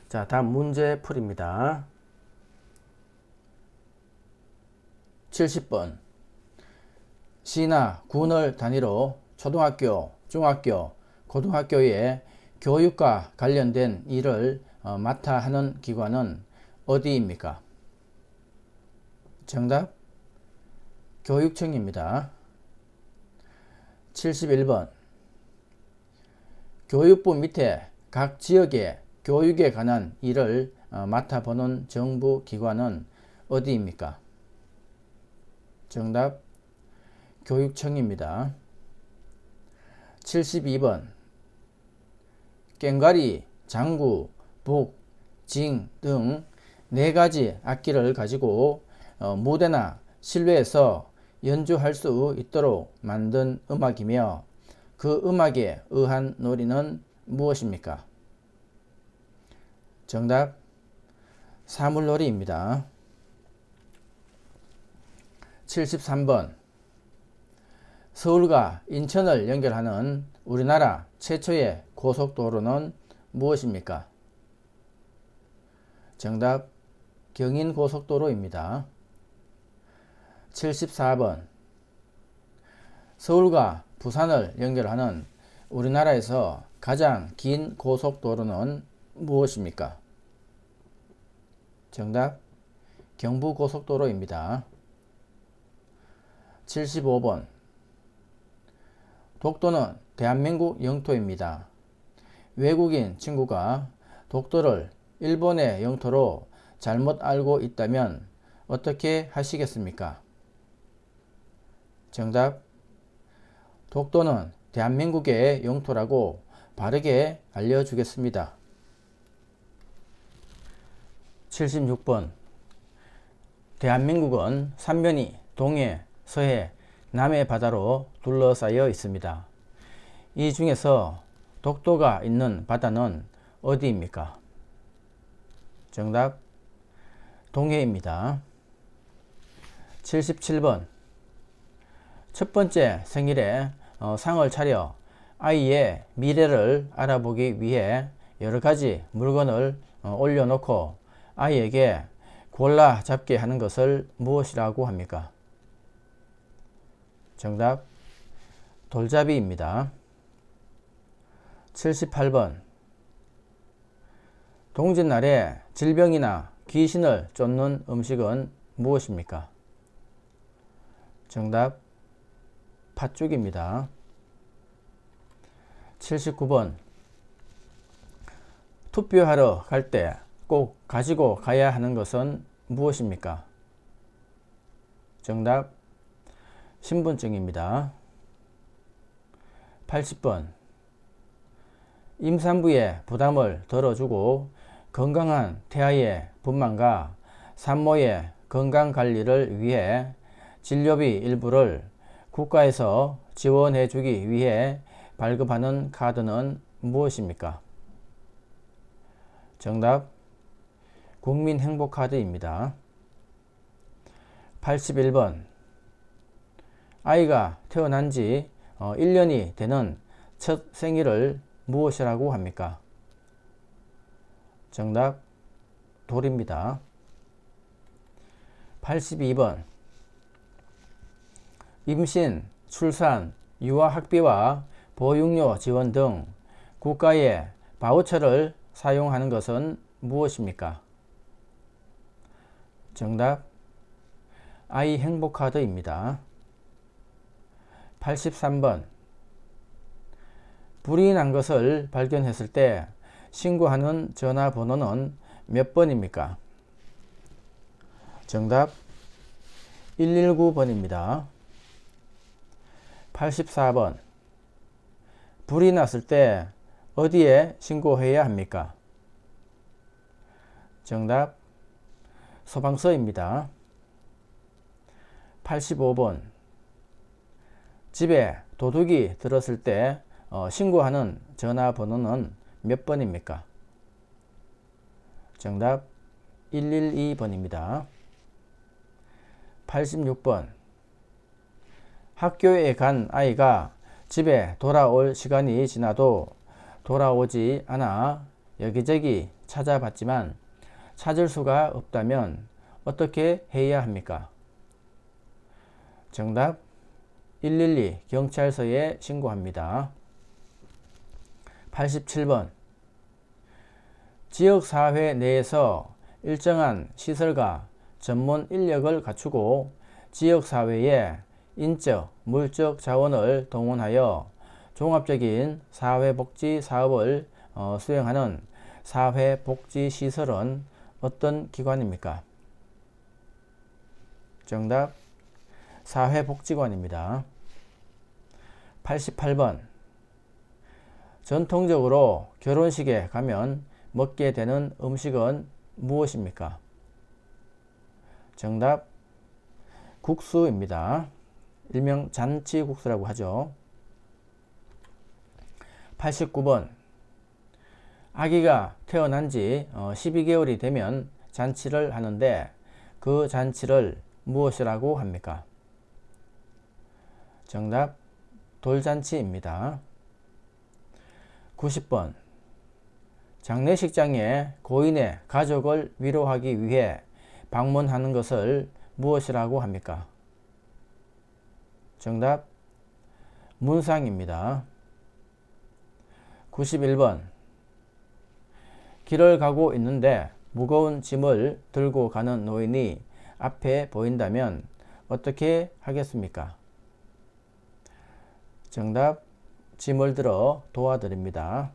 자, 다음 문제 풀이입니다. 70번. 시나 군을 단위로 초등학교, 중학교, 고등학교의 교육과 관련된 일을 맡아 하는 기관은 어디입니까? 정답, 교육청입니다. 71번. 교육부 밑에 각 지역의 교육에 관한 일을 맡아보는 정부 기관은 어디입니까? 정답, 교육청입니다. 72번. 꽹과리, 장구, 북, 징 등 4가지 악기를 가지고 무대나 실외에서 연주할 수 있도록 만든 음악이며 그 음악에 의한 놀이는 무엇입니까? 정답, 사물놀이입니다. 73번. 서울과 인천을 연결하는 우리나라 최초의 고속도로는 무엇입니까? 정답, 경인고속도로입니다. 74번. 서울과 부산을 연결하는 우리나라에서 가장 긴 고속도로는 무엇입니까? 정답, 경부고속도로입니다. 75번. 독도는 대한민국 영토입니다. 외국인 친구가 독도를 일본의 영토로 잘못 알고 있다면 어떻게 하시겠습니까? 정답, 독도는 대한민국의 영토라고 바르게 알려주겠습니다. 76번. 대한민국은 삼면이 동해, 서해, 남해 바다로 둘러싸여 있습니다. 이 중에서 독도가 있는 바다는 어디입니까? 정답, 동해입니다. 77번. 첫 번째 생일에 상을 차려 아이의 미래를 알아보기 위해 여러 가지 물건을 올려놓고 아이에게 골라 잡게 하는 것을 무엇이라고 합니까? 정답, 돌잡이입니다. 78번. 동짓날에 질병이나 귀신을 쫓는 음식은 무엇입니까? 정답, 팥죽입니다. 79번. 투표하러 갈 때 꼭 가지고 가야 하는 것은 무엇입니까? 정답, 신분증입니다. 80번. 임산부의 부담을 덜어주고 건강한 태아의 분만과 산모의 건강관리를 위해 진료비 일부를 국가에서 지원해 주기 위해 발급하는 카드는 무엇입니까? 정답, 국민행복카드입니다. 81번. 아이가 태어난 지 1년이 되는 첫 생일을 무엇이라고 합니까? 정답, 돌입니다. 82번. 임신, 출산, 유아학비와 보육료 지원 등 국가의 바우처를 사용하는 것은 무엇입니까? 정답, 아이 행복카드입니다. 83번. 불이 난 것을 발견했을 때 신고하는 전화번호는 몇 번입니까? 정답, 119번입니다. 84번. 불이 났을 때 어디에 신고해야 합니까? 정답, 소방서입니다. 85번. 집에 도둑이 들었을 때 신고하는 전화번호는 몇 번입니까? 정답, 112번입니다. 86번. 학교에 간 아이가 집에 돌아올 시간이 지나도 돌아오지 않아 여기저기 찾아봤지만 찾을 수가 없다면 어떻게 해야 합니까? 정답 112 경찰서에 신고합니다. 87번 지역사회 내에서 일정한 시설과 전문 인력을 갖추고 지역사회에 인적, 물적 자원을 동원하여 종합적인 사회복지 사업을 수행하는 사회복지시설은 어떤 기관입니까? 정답 사회복지관입니다. 88번 전통적으로 결혼식에 가면 먹게 되는 음식은 무엇입니까? 정답 국수입니다. 일명 잔치국수라고 하죠. 89번 아기가 태어난 지 12개월이 되면 잔치를 하는데 그 잔치를 무엇이라고 합니까? 정답 돌잔치입니다. 90번 장례식장에 고인의 가족을 위로하기 위해 방문하는 것을 무엇이라고 합니까? 정답 문상입니다. 91번 길을 가고 있는데 무거운 짐을 들고 가는 노인이 앞에 보인다면 어떻게 하겠습니까? 정답 짐을 들어 도와드립니다.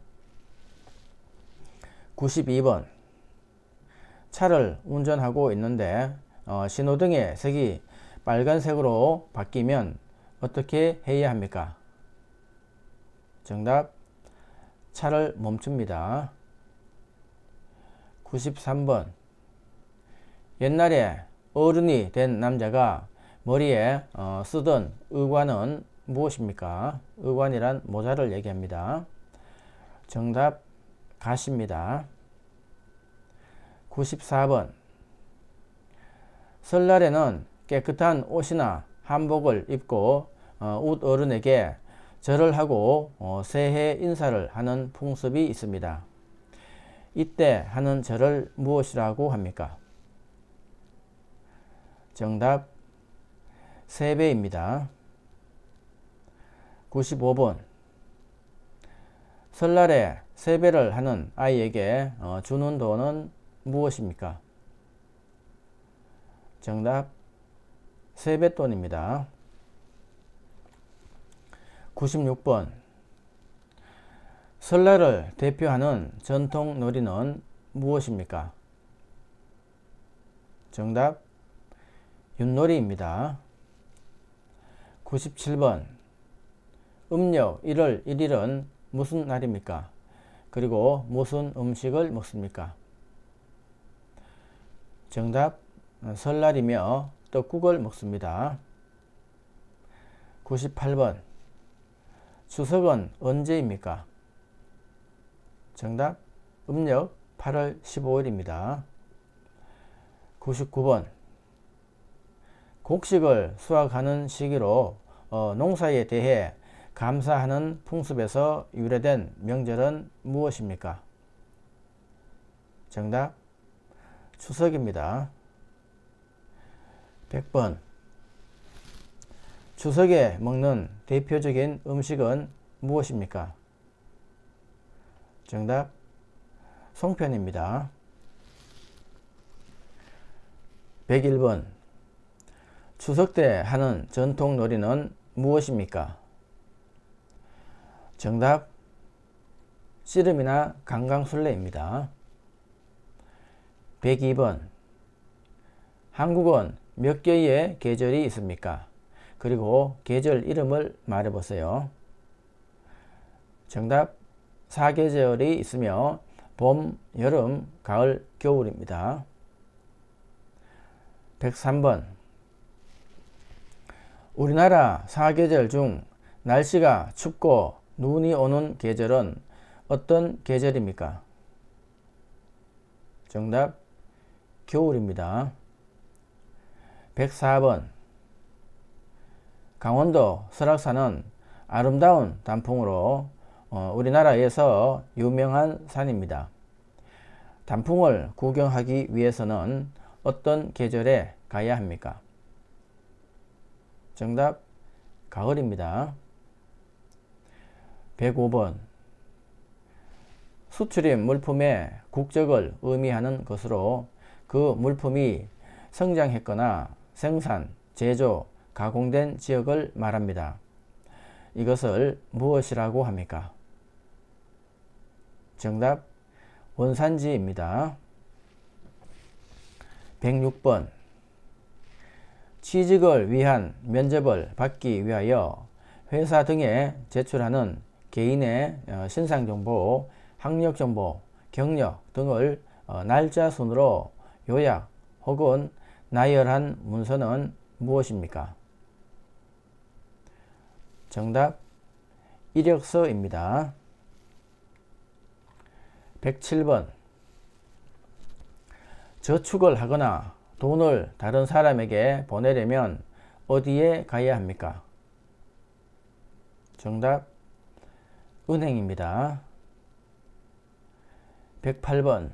92번 차를 운전하고 있는데 신호등의 색이 빨간색으로 바뀌면 어떻게 해야 합니까? 정답 차를 멈춥니다. 93번 옛날에 어른이 된 남자가 머리에 쓰던 의관은 무엇입니까? 의관이란 모자를 얘기합니다. 정답 가시입니다. 94번 설날에는 깨끗한 옷이나 한복을 입고 웃 어른에게 절을 하고 새해 인사를 하는 풍습이 있습니다. 이때 하는 절을 무엇이라고 합니까? 정답 세배입니다. 95번 설날에 세배를 하는 아이에게 주는 돈은 무엇입니까? 정답 세뱃돈입니다. 96번 설날을 대표하는 전통 놀이는 무엇입니까? 정답 윷놀이입니다. 97번 음력 1월 1일은 무슨 날입니까? 그리고 무슨 음식을 먹습니까? 정답 설날이며 떡국을 먹습니다. 98번 추석은 언제입니까? 정답 음력 8월 15일입니다. 99번 곡식을 수확하는 시기로 농사에 대해 감사하는 풍습에서 유래된 명절은 무엇입니까? 정답 추석입니다. 100번 추석에 먹는 대표적인 음식은 무엇입니까? 정답 송편입니다. 101번 추석 때 하는 전통 놀이는 무엇입니까? 정답 씨름이나 강강술래입니다. 102번 한국은 몇 개의 계절이 있습니까? 그리고 계절 이름을 말해보세요. 정답 4계절이 있으며 봄, 여름, 가을, 겨울입니다. 103번 우리나라 4계절 중 날씨가 춥고 눈이 오는 계절은 어떤 계절입니까? 정답 겨울입니다. 104번 강원도 설악산은 아름다운 단풍으로 우리나라에서 유명한 산입니다. 단풍을 구경하기 위해서는 어떤 계절에 가야 합니까? 정답 가을입니다. 105번 수출입 물품의 국적을 의미하는 것으로 그 물품이 성장했거나 생산, 제조, 가공된 지역을 말합니다. 이것을 무엇이라고 합니까? 정답 원산지입니다. 106번 취직을 위한 면접을 받기 위하여 회사 등에 제출하는 개인의 신상정보, 학력정보, 경력 등을 날짜 순으로 요약 혹은 나열한 문서는 무엇입니까? 정답 이력서입니다. 107번 저축을 하거나 돈을 다른 사람에게 보내려면 어디에 가야 합니까? 정답 은행입니다. 108번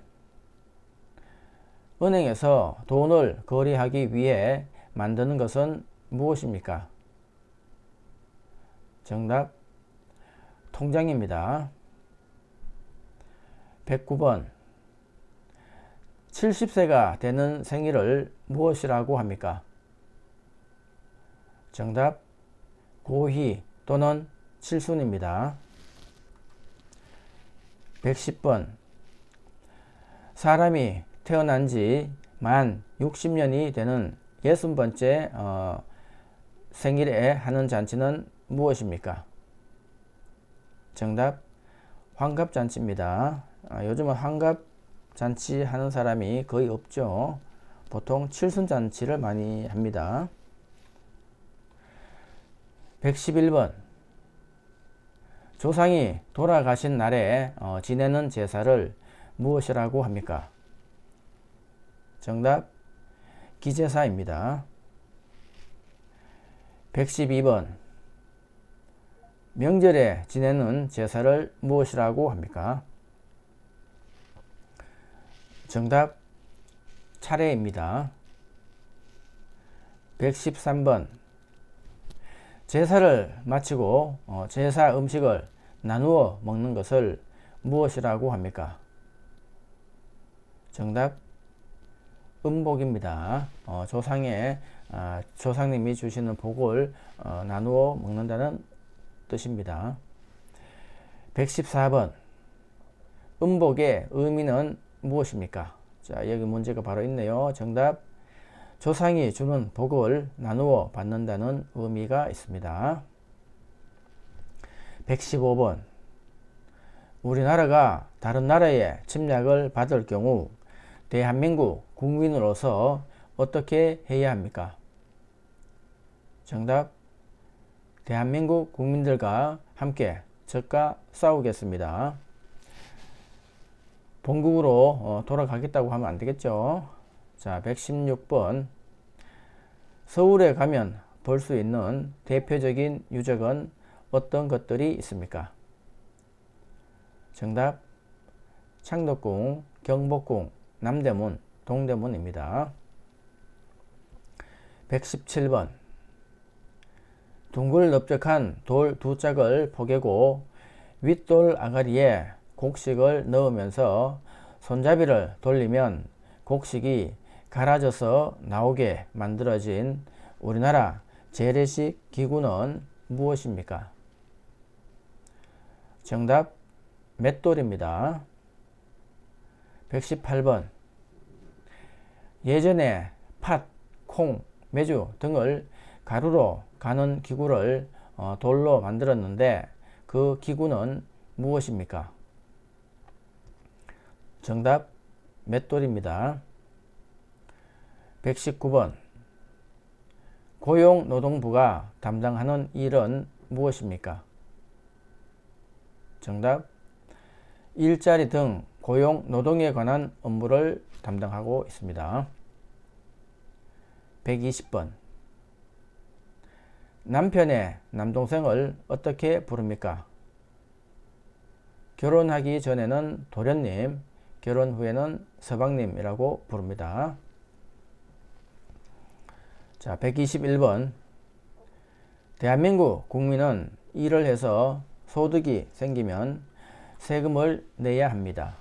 은행에서 돈을 거래하기 위해 만드는 것은 무엇입니까? 정답 통장입니다. 109번 70세가 되는 생일을 무엇이라고 합니까? 정답 고희 또는 칠순입니다. 110번 사람이 태어난 지 만 60년이 되는 60번째 생일에 하는 잔치는 무엇입니까? 정답 환갑잔치입니다. 요즘은 환갑잔치 하는 사람이 거의 없죠. 보통 칠순잔치를 많이 합니다. 111번 조상이 돌아가신 날에 지내는 제사를 무엇이라고 합니까? 정답 기제사입니다. 112번 명절에 지내는 제사를 무엇이라고 합니까? 정답 차례입니다. 113번 제사를 마치고 제사 음식을 나누어 먹는 것을 무엇이라고 합니까? 정답 음복입니다. 조상님이 주시는 복을 나누어 먹는다는 뜻입니다. 114번 음복의 의미는 무엇입니까? 자, 여기 문제가 바로 있네요. 정답 조상이 주는 복을 나누어 받는다는 의미가 있습니다. 115번 우리나라가 다른 나라의 침략을 받을 경우 대한민국 국민으로서 어떻게 해야 합니까? 정답 대한민국 국민들과 함께 적과 싸우겠습니다. 본국으로 돌아가겠다고 하면 안 되겠죠. 자, 116번 서울에 가면 볼 수 있는 대표적인 유적은 어떤 것들이 있습니까? 정답 창덕궁, 경복궁, 남대문, 동대문입니다. 117번 둥글 넓적한 돌 두 짝을 포개고 윗돌 아가리에 곡식을 넣으면서 손잡이를 돌리면 곡식이 갈아져서 나오게 만들어진 우리나라 재래식 기구는 무엇입니까? 정답 맷돌입니다. 118번 예전에 팥, 콩, 메주 등을 가루로 가는 기구를 돌로 만들었는데 그 기구는 무엇입니까? 정답 맷돌입니다. 119번 고용노동부가 담당하는 일은 무엇입니까? 정답 일자리 등 고용 노동에 관한 업무를 담당하고 있습니다. 120번 남편의 남동생을 어떻게 부릅니까? 결혼하기 전에는 도련님, 결혼 후에는 서방님이라고 부릅니다. 자, 121번. 대한민국 국민은 일을 해서 소득이 생기면 세금을 내야 합니다.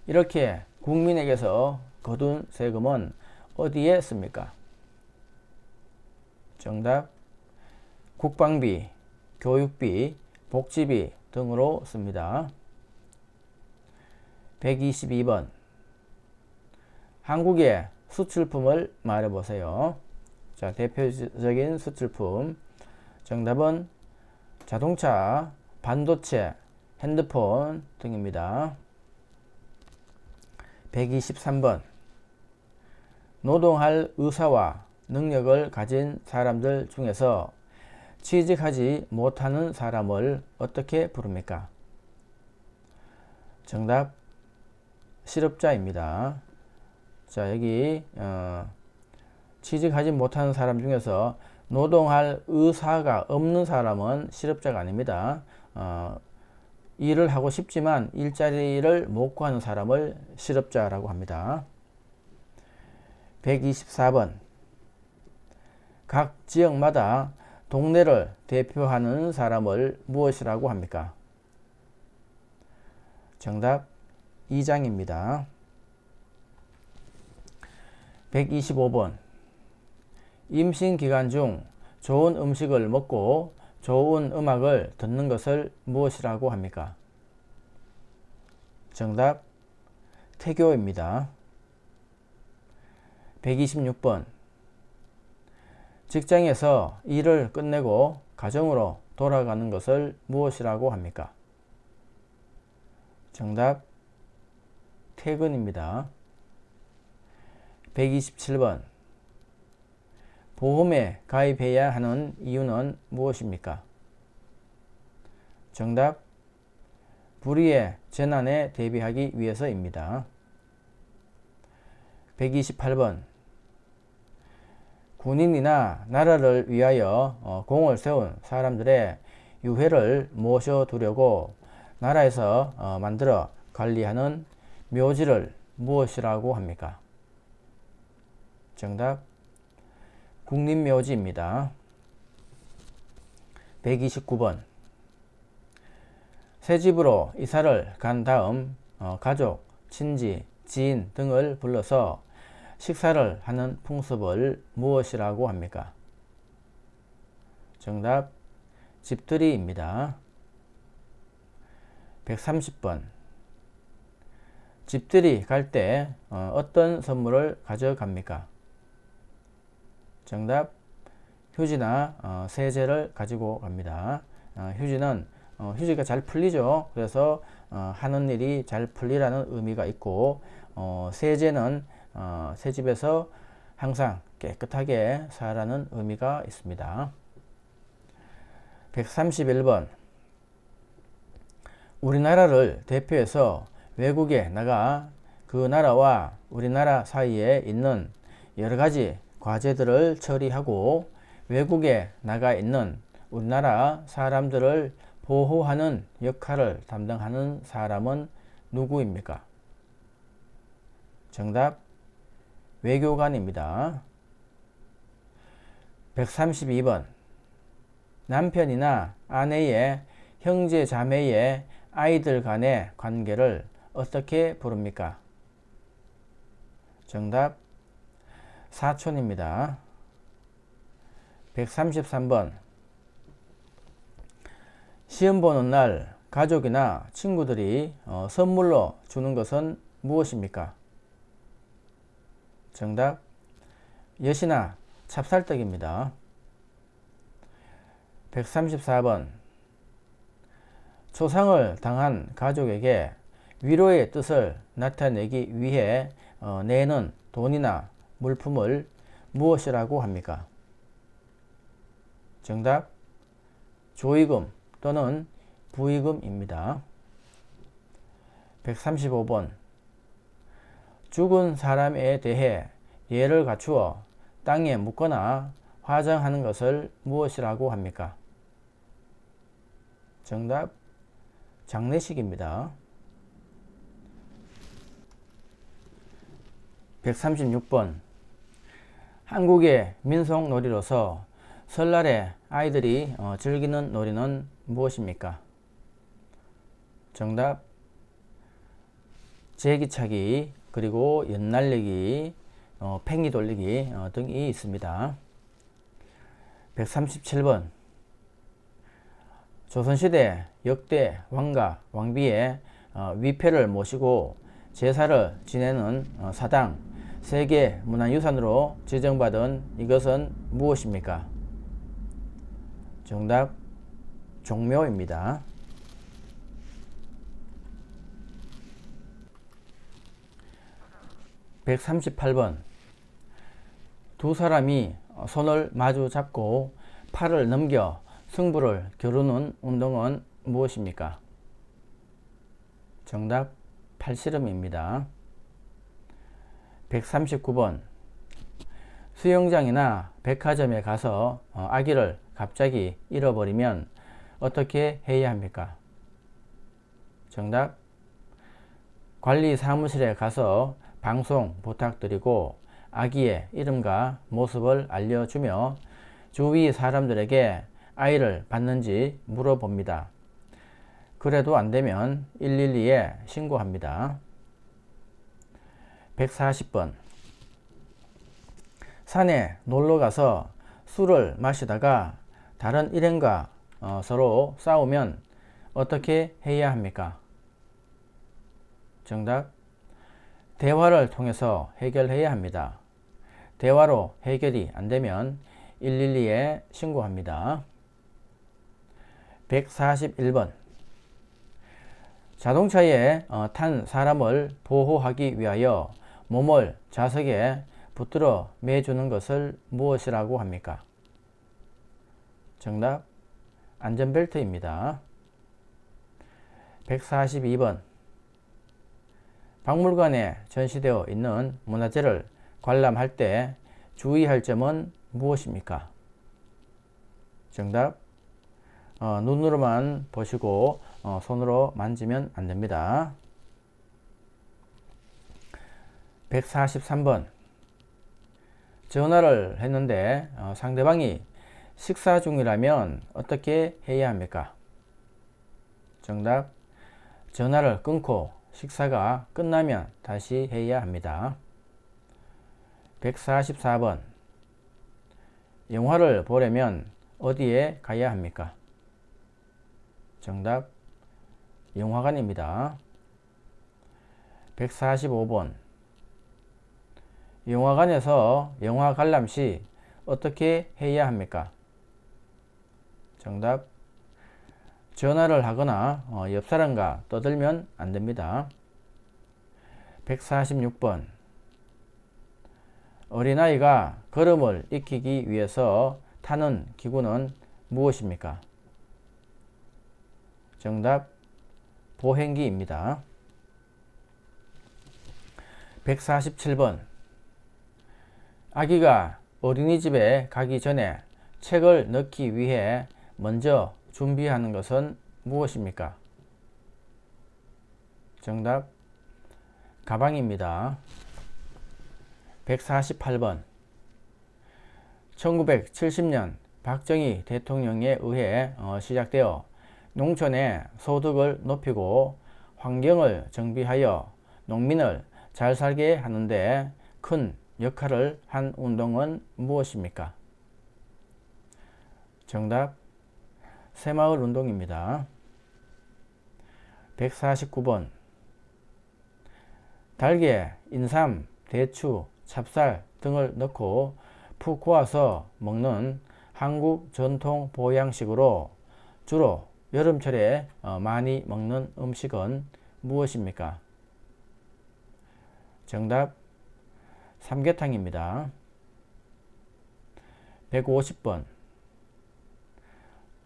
이렇게 국민에게서 거둔 세금은 어디에 씁니까? 정답. 국방비, 교육비, 복지비 등으로 씁니다. 122번. 한국의 수출품을 말해보세요. 자, 대표적인 수출품. 정답은 자동차, 반도체, 핸드폰 등입니다. 123번. 노동할 의사와 능력을 가진 사람들 중에서 취직하지 못하는 사람을 어떻게 부릅니까? 정답. 실업자입니다. 자, 여기 취직하지 못하는 사람 중에서 노동할 의사가 없는 사람은 실업자가 아닙니다. 일을 하고 싶지만 일자리를 못 구하는 사람을 실업자라고 합니다. 124번. 각 지역마다 동네를 대표하는 사람을 무엇이라고 합니까? 정답. 이장입니다. 125번. 임신 기간 중 좋은 음식을 먹고 좋은 음악을 듣는 것을 무엇이라고 합니까? 정답. 태교입니다. 126번. 직장에서 일을 끝내고 가정으로 돌아가는 것을 무엇이라고 합니까? 정답. 퇴근입니다. 127번. 보험에 가입해야 하는 이유는 무엇입니까? 정답. 불의의 재난에 대비하기 위해서입니다. 128번. 군인이나 나라를 위하여 공을 세운 사람들의 유해를 모셔두려고 나라에서 만들어 관리하는 묘지를 무엇이라고 합니까? 정답. 국립묘지입니다. 129번. 새 집으로 이사를 간 다음 가족, 친지, 지인 등을 불러서 식사를 하는 풍습을 무엇이라고 합니까? 정답. 집들이입니다. 130번. 집들이 갈 때 어떤 선물을 가져갑니까? 정답. 휴지나 세제를 가지고 갑니다. 휴지는 휴지가 잘 풀리죠. 그래서 하는 일이 잘 풀리라는 의미가 있고, 세제는 새 집에서 항상 깨끗하게 살라는 의미가 있습니다. 131번. 우리나라를 대표해서 외국에 나가 그 나라와 우리나라 사이에 있는 여러 가지 과제들을 처리하고 외국에 나가 있는 우리나라 사람들을 보호하는 역할을 담당하는 사람은 누구입니까? 정답. 외교관입니다. 132번. 남편이나 아내의 형제 자매의 아이들 간의 관계를 어떻게 부릅니까? 정답. 사촌입니다. 133번. 시험 보는 날 가족이나 친구들이 선물로 주는 것은 무엇입니까? 정답. 엿이나 찹쌀떡입니다. 134번. 초상을 당한 가족에게 위로의 뜻을 나타내기 위해 내는 돈이나 물품을 무엇이라고 합니까? 정답. 조의금 또는 부의금입니다. 135번. 죽은 사람에 대해 예를 갖추어 땅에 묻거나 화장하는 것을 무엇이라고 합니까? 정답. 장례식입니다. 136번. 한국의 민속놀이로서 설날에 아이들이 즐기는 놀이는 무엇입니까? 정답 제기차기, 그리고 연날리기, 팽이 돌리기 등이 있습니다. 137번. 조선시대 역대 왕과 왕비의 위패를 모시고 제사를 지내는 사당 세계문화유산으로 지정받은 이것은 무엇입니까? 정답 종묘입니다. 138번. 두 사람이 손을 마주 잡고 팔을 넘겨 승부를 겨루는 운동은 무엇입니까? 정답 팔씨름입니다. 139번. 수영장이나 백화점에 가서 아기를 갑자기 잃어버리면 어떻게 해야 합니까? 정답 관리사무실에 가서 방송 부탁드리고 아기의 이름과 모습을 알려주며 주위 사람들에게 아이를 봤는지 물어봅니다. 그래도 안되면 112에 신고합니다. 140번. 산에 놀러가서 술을 마시다가 다른 일행과 서로 싸우면 어떻게 해야 합니까? 정답 대화를 통해서 해결해야 합니다. 대화로 해결이 안되면 112에 신고합니다. 141번. 자동차에 탄 사람을 보호하기 위하여 몸을 좌석에 붙들어 매주는 것을 무엇이라고 합니까? 정답 안전벨트입니다. 142번. 박물관에 전시되어 있는 문화재를 관람할 때 주의할 점은 무엇입니까? 정답 눈으로만 보시고 손으로 만지면 안됩니다. 143번. 전화를 했는데 상대방이 식사 중이라면 어떻게 해야 합니까? 정답 전화를 끊고 식사가 끝나면 다시 해야 합니다. 144번. 영화를 보려면 어디에 가야 합니까? 정답 영화관입니다. 145번. 영화관에서 영화 관람 시 어떻게 해야 합니까? 정답 전화를 하거나 옆 사람과 떠들면 안됩니다. 146번. 어린아이가 걸음을 익히기 위해서 타는 기구는 무엇입니까? 정답 보행기입니다. 147번. 아기가 어린이집에 가기 전에 책을 넣기 위해 먼저 준비하는 것은 무엇입니까? 정답 가방입니다. 148번. 1970년 박정희 대통령에 의해 시작되어 농촌의 소득을 높이고 환경을 정비하여 농민을 잘 살게 하는데 큰 역할을 한 운동은 무엇입니까? 정답 새마을 운동입니다. 149번. 달걀, 인삼, 대추, 찹쌀 등을 넣고 푹 고아서 먹는 한국 전통 보양식으로 주로 여름철에 많이 먹는 음식은 무엇입니까? 정답 삼계탕입니다. 150번.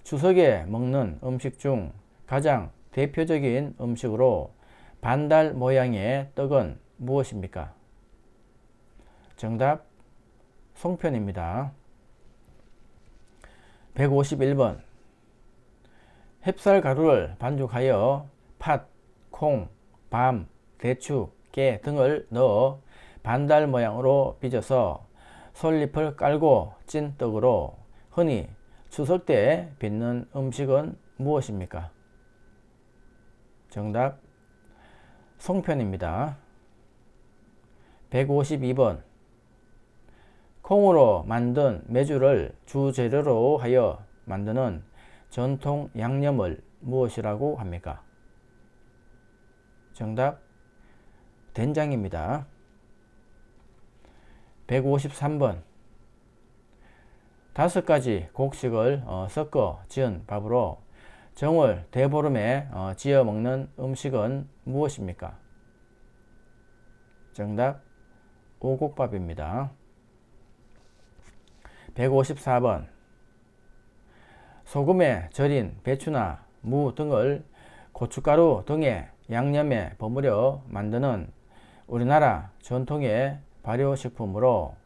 추석에 먹는 음식 중 가장 대표적인 음식으로 반달 모양의 떡은 무엇입니까? 정답 송편입니다. 151번. 햅쌀가루를 반죽하여 팥, 콩, 밤, 대추, 깨 등을 넣어 반달 모양으로 빚어서 솔잎을 깔고 찐 떡으로 흔히 추석 때 빚는 음식은 무엇입니까? 정답 송편입니다. 152번 콩으로 만든 메주를 주재료로 하여 만드는 전통 양념을 무엇이라고 합니까? 정답 된장입니다. 153번 5가지 곡식을 섞어 지은 밥으로 정월 대보름에 지어 먹는 음식은 무엇입니까? 정답 오곡밥입니다. 154번 소금에 절인 배추나 무 등을 고춧가루 등의 양념에 버무려 만드는 우리나라 전통의 발효식품으로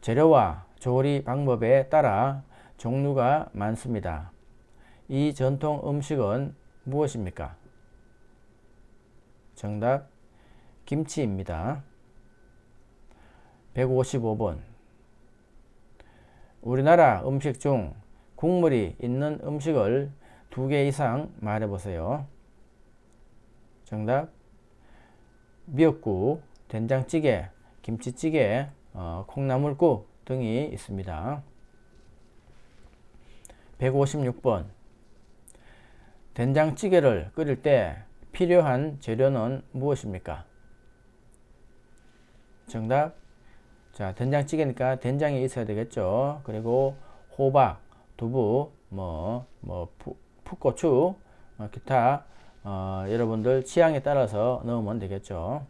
재료와 조리 방법에 따라 종류가 많습니다. 이 전통 음식은 무엇입니까? 정답 김치입니다. 155번 우리나라 음식 중 국물이 있는 음식을 2개 이상 말해보세요. 정답 미역국, 된장찌개, 김치찌개, 콩나물국 등이 있습니다. 156번 된장찌개를 끓일 때 필요한 재료는 무엇입니까? 정답 자 된장찌개니까 된장이 있어야 되겠죠. 그리고 호박, 두부, 풋고추, 기타 여러분들 취향에 따라서 넣으면 되겠죠.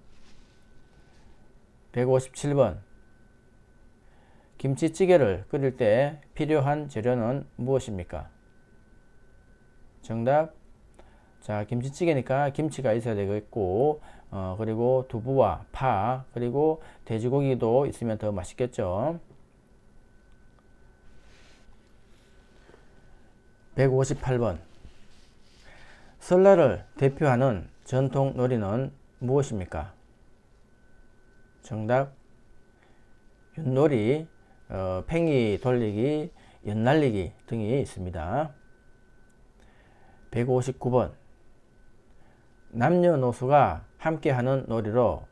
157번 김치찌개를 끓일 때 필요한 재료는 무엇입니까? 정답 자 김치찌개니까 김치가 있어야 되겠고 그리고 두부와 파 그리고 돼지고기도 있으면 더 맛있겠죠. 158번 설날을 대표하는 전통 놀이는 무엇입니까? 정답 윷놀이, 팽이 돌리기, 연날리기 등이 있습니다. 159번 남녀노소가 함께하는 놀이로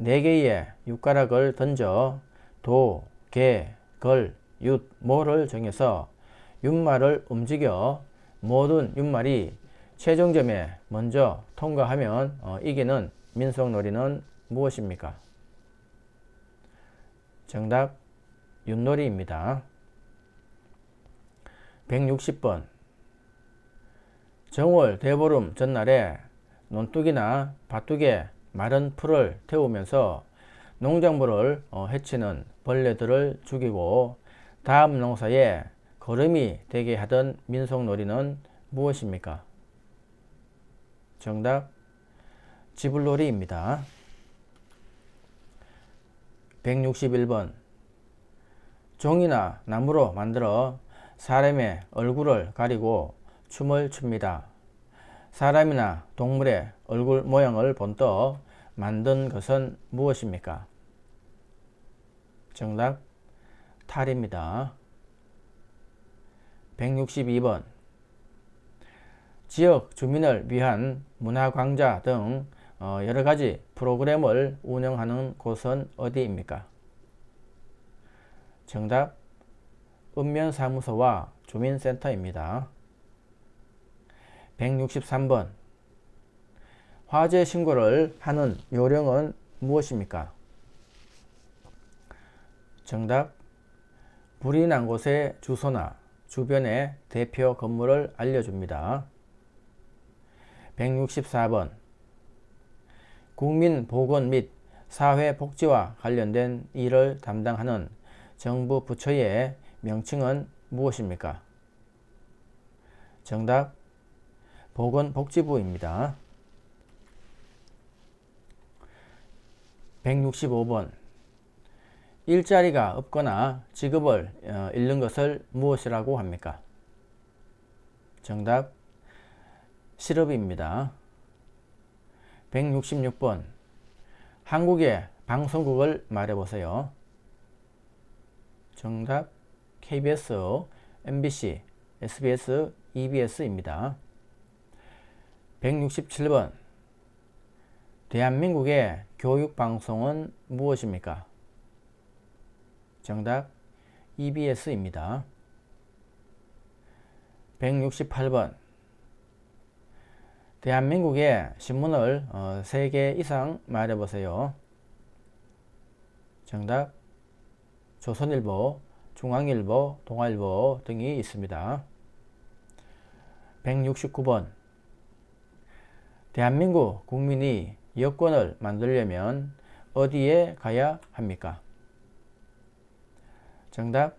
4개의 육가락을 던져 도, 개, 걸, 윷, 모를 정해서 윷말을 움직여 모든 윷말이 최종점에 먼저 통과하면 이기는 민속놀이는 무엇입니까? 정답 윷놀이입니다. 160번 정월 대보름 전날에 논둑이나 밭둑에 마른 풀을 태우면서 농작물을 해치는 벌레들을 죽이고 다음 농사에 거름이 되게 하던 민속놀이는 무엇입니까? 정답 지불놀이입니다. 161번 종이나 나무로 만들어 사람의 얼굴을 가리고 춤을 춥니다. 사람이나 동물의 얼굴 모양을 본떠 만든 것은 무엇입니까? 정답 탈입니다. 162번 지역 주민을 위한 문화광자 등 여러가지 프로그램을 운영하는 곳은 어디입니까? 정답 읍면사무소와 주민센터입니다. 163번 화재 신고를 하는 요령은 무엇입니까? 정답 불이 난 곳의 주소나 주변의 대표 건물을 알려줍니다. 164번 국민보건 및 사회복지와 관련된 일을 담당하는 정부 부처의 명칭은 무엇입니까? 정답 보건복지부입니다. 165번 일자리가 없거나 직업을 잃는 것을 무엇이라고 합니까? 정답 실업입니다. 166번 한국의 방송국을 말해보세요. 정답 KBS, MBC, SBS, EBS입니다. 167번 대한민국의 교육방송은 무엇입니까? 정답 EBS입니다. 168번 대한민국의 신문을 3개 이상 말해보세요. 정답 조선일보, 중앙일보, 동아일보 등이 있습니다. 169번 대한민국 국민이 여권을 만들려면 어디에 가야 합니까? 정답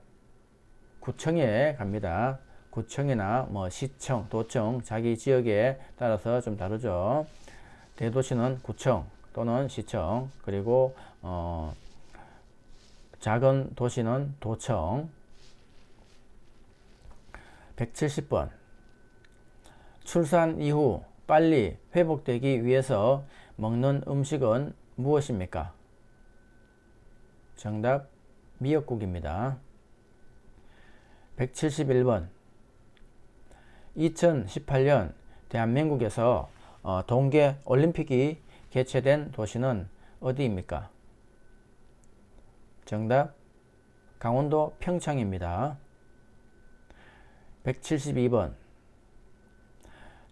구청에 갑니다. 구청이나 시청, 도청, 자기 지역에 따라서 좀 다르죠. 대도시는 구청 또는 시청, 그리고 작은 도시는 도청. 170번 출산 이후 빨리 회복되기 위해서 먹는 음식은 무엇입니까? 정답 미역국입니다. 171번 2018년 대한민국에서 동계 올림픽이 개최된 도시는 어디입니까? 정답 강원도 평창입니다. 172번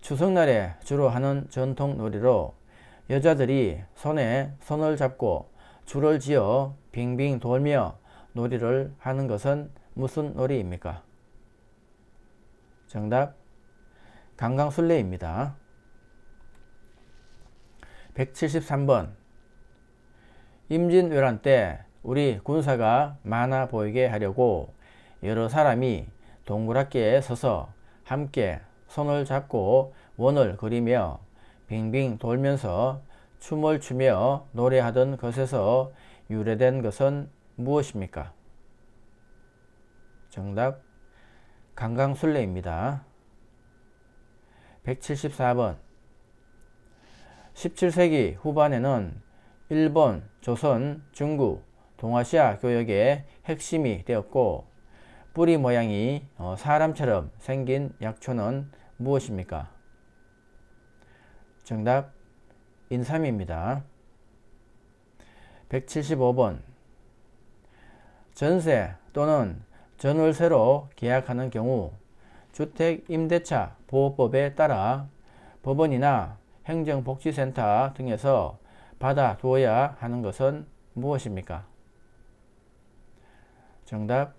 추석날에 주로 하는 전통 놀이로 여자들이 손에 손을 잡고 줄을 지어 빙빙 돌며 놀이를 하는 것은 무슨 놀이입니까? 정답 강강술래입니다. 173번 임진왜란 때 우리 군사가 많아 보이게 하려고 여러 사람이 동그랗게 서서 함께 손을 잡고 원을 그리며 빙빙 돌면서 춤을 추며 노래하던 것에서 유래된 것은 무엇입니까? 정답 강강술래입니다. 174번 17세기 후반에는 일본, 조선, 중국, 동아시아 교역의 핵심이 되었고 뿌리 모양이 사람처럼 생긴 약초는 무엇입니까? 정답 인삼입니다. 175번 전세 또는 전월세로 계약하는 경우 주택임대차 보호법에 따라 법원이나 행정복지센터 등에서 받아두어야 하는 것은 무엇입니까? 정답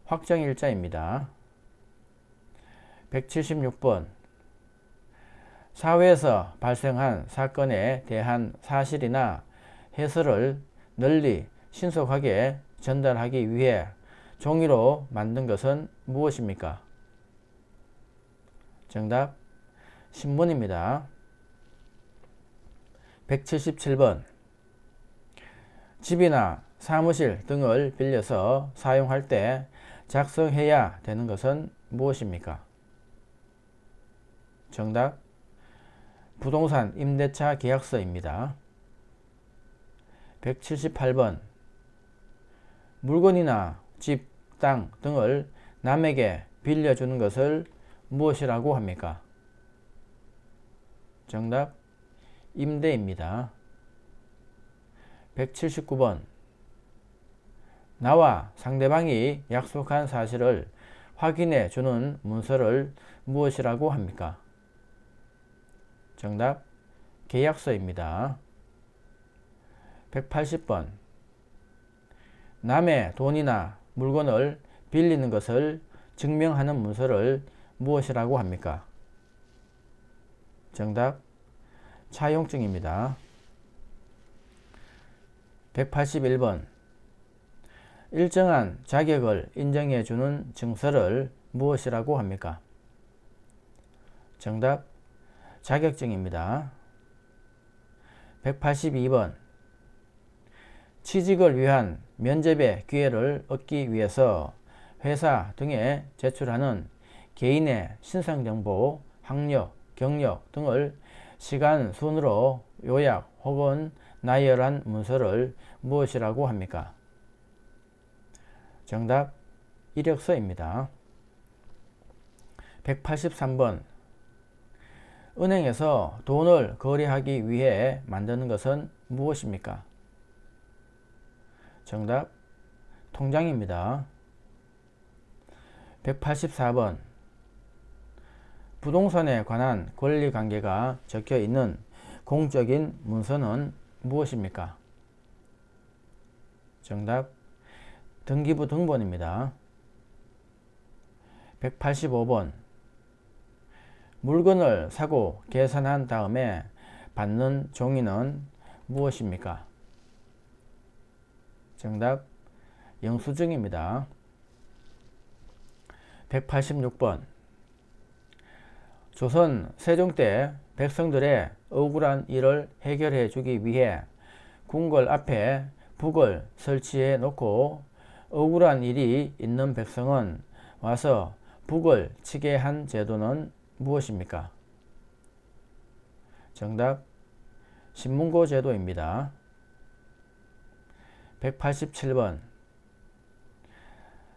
확정일자입니다. 176번 사회에서 발생한 사건에 대한 사실이나 해설을 널리 신속하게 전달하기 위해 종이로 만든 것은 무엇입니까? 정답 신문입니다. 177번 집이나 사무실 등을 빌려서 사용할 때 작성해야 되는 것은 무엇입니까? 정답 부동산 임대차 계약서입니다. 178번 물건이나 집, 땅 등을 남에게 빌려주는 것을 무엇이라고 합니까? 정답 임대입니다. 179번 나와 상대방이 약속한 사실을 확인해 주는 문서를 무엇이라고 합니까? 정답 계약서입니다. 180번 남의 돈이나 물건을 빌리는 것을 증명하는 문서를 무엇이라고 합니까? 정답 차용증입니다. 181번 일정한 자격을 인정해 주는 증서를 무엇이라고 합니까? 정답 자격증입니다. 182번 취직을 위한 면접의 기회를 얻기 위해서 회사 등에 제출하는 개인의 신상정보, 학력, 경력 등을 시간 순으로 요약 혹은 나열한 문서를 무엇이라고 합니까? 정답 이력서입니다. 183번 은행에서 돈을 거래하기 위해 만드는 것은 무엇입니까? 정답 통장입니다. 184번 부동산에 관한 권리관계가 적혀 있는 공적인 문서는 무엇입니까? 정답 등기부 등본입니다. 185번 물건을 사고 계산한 다음에 받는 종이는 무엇입니까? 정답 영수증입니다. 186번 조선 세종 때 백성들의 억울한 일을 해결해 주기 위해 궁궐 앞에 북을 설치해 놓고 억울한 일이 있는 백성은 와서 북을 치게 한 제도는 무엇입니까? 정답 신문고 제도입니다. 187번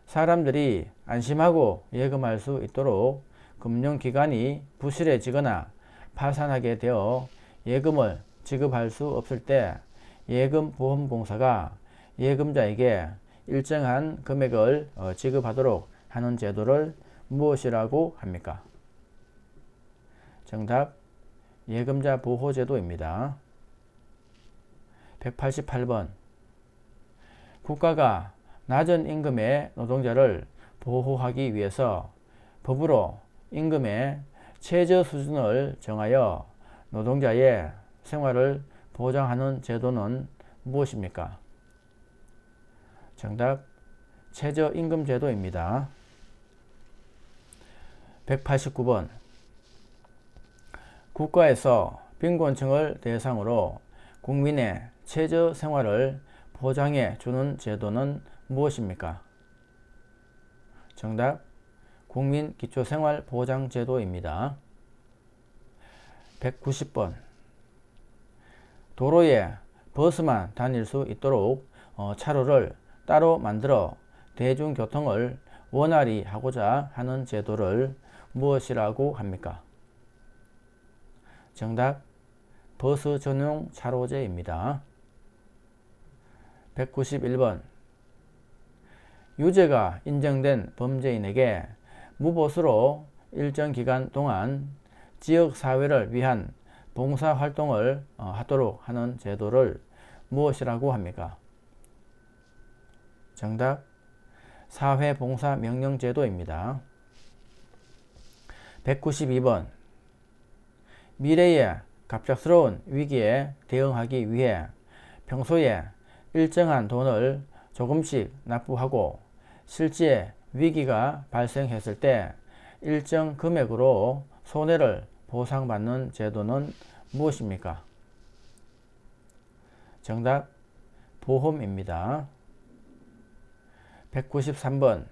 사람들이 안심하고 예금할 수 있도록 금융기관이 부실해지거나 파산하게 되어 예금을 지급할 수 없을 때 예금보험공사가 예금자에게 일정한 금액을 지급하도록 하는 제도를 무엇이라고 합니까? 정답 예금자 보호제도입니다. 188번 국가가 낮은 임금의 노동자를 보호하기 위해서 법으로 임금의 최저 수준을 정하여 노동자의 생활을 보장하는 제도는 무엇입니까? 정답 최저임금제도입니다. 189번 국가에서 빈곤층을 대상으로 국민의 최저 생활을 보장해 주는 제도는 무엇입니까? 정답 국민기초생활보장제도입니다. 190번 도로에 버스만 다닐 수 있도록 차로를 따로 만들어 대중교통을 원활히 하고자 하는 제도를 무엇이라고 합니까? 정답 버스 전용 차로제입니다. 191번 유죄가 인정된 범죄인에게 무보수로 일정 기간 동안 지역사회를 위한 봉사활동을 하도록 하는 제도를 무엇이라고 합니까? 정답 사회봉사명령제도입니다. 192번 미래의 갑작스러운 위기에 대응하기 위해 평소에 일정한 돈을 조금씩 납부하고 실제 위기가 발생했을 때 일정 금액으로 손해를 보상받는 제도는 무엇입니까? 정답 보험입니다. 193번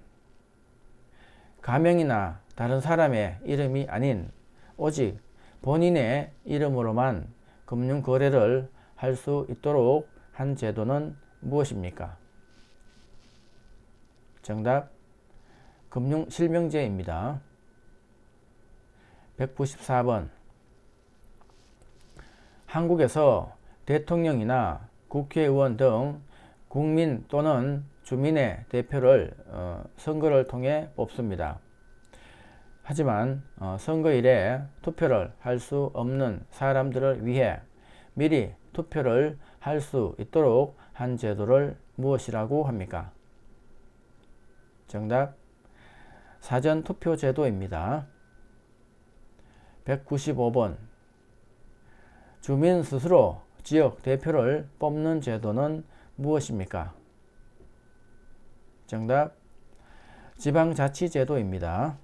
가명이나 다른 사람의 이름이 아닌 오직 본인의 이름으로만 금융거래를 할 수 있도록 한 제도는 무엇입니까? 정답 금융실명제입니다. 194번 한국에서 대통령이나 국회의원 등 국민 또는 주민의 대표를 선거를 통해 뽑습니다. 하지만 선거일에 투표를 할 수 없는 사람들을 위해 미리 투표를 할 수 있도록 한 제도를 무엇이라고 합니까? 정답 사전투표제도입니다. 195번 주민 스스로 지역 대표를 뽑는 제도는 무엇입니까? 정답 지방자치제도입니다.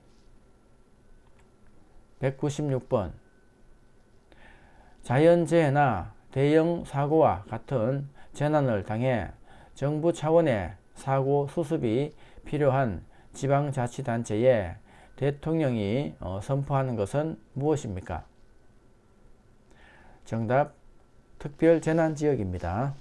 196번 자연재해나 대형 사고와 같은 재난을 당해 정부 차원의 사고 수습이 필요한 지방자치단체에 대통령이 선포하는 것은 무엇입니까? 정답 특별 재난 지역입니다.